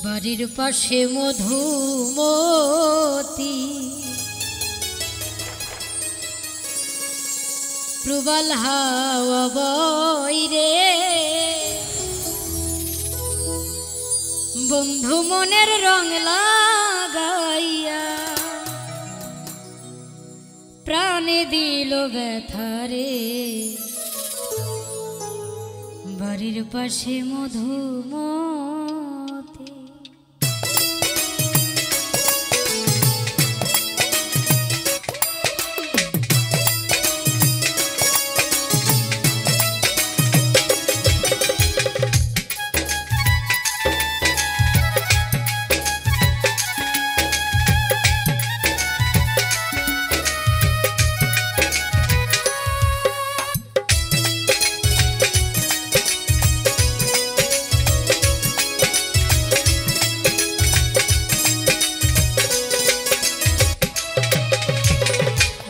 বাড়ির পাশে মধুমতি প্রবল হাওয়া বইরে বন্ধু মনের রং লাগাইয়া প্রাণে দিল ব্যথারে বাড়ির পাশে মধুমতি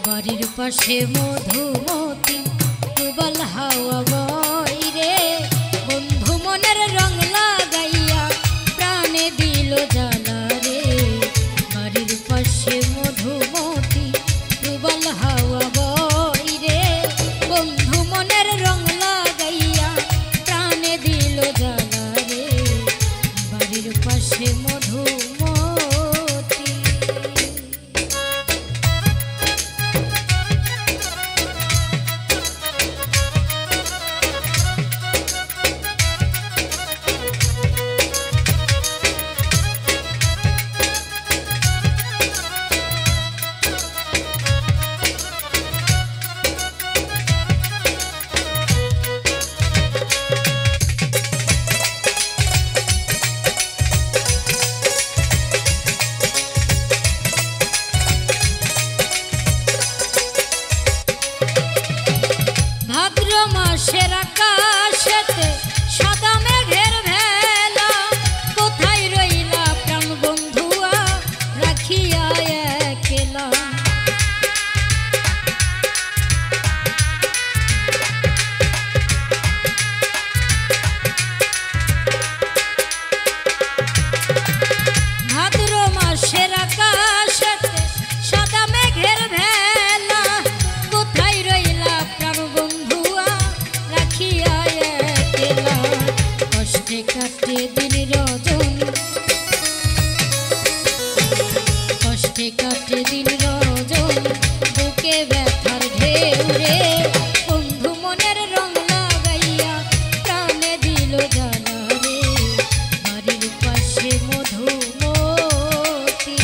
বাড়ির পাশে মধুমতি প্রবল হাওয়া বইরে বন্ধু মনের রং লাগাইয়া প্রাণে দিল জ্বালা রে বাড়ির পাশে মধুমতি প্রবল হাওয়া বইরে বন্ধু মনের রং লাগাইয়া প্রাণে দিল জ্বালা রে বাড়ির পাশে মধুমতি মাসের আকাশেতে সাদা মেঘের ভেলা কোথায় রইলা প্রাণ বন্ধুয়া রাখিয়া একলা ভাদ্র মাসের আকাশেতে সাদা মেঘের ভেলা কোথায় রইলা প্রাণ কষ্টে কাটে দিন রজনী কষ্টে কাটে দিন রজনী বুকে ব্যথার ঢেউ রে বন্ধু মনের রং লাগাইয়া প্রাণে দিল জ্বালা রে বাড়ির পাশে মধুমতি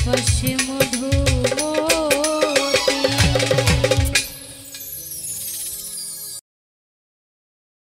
পাশে মধু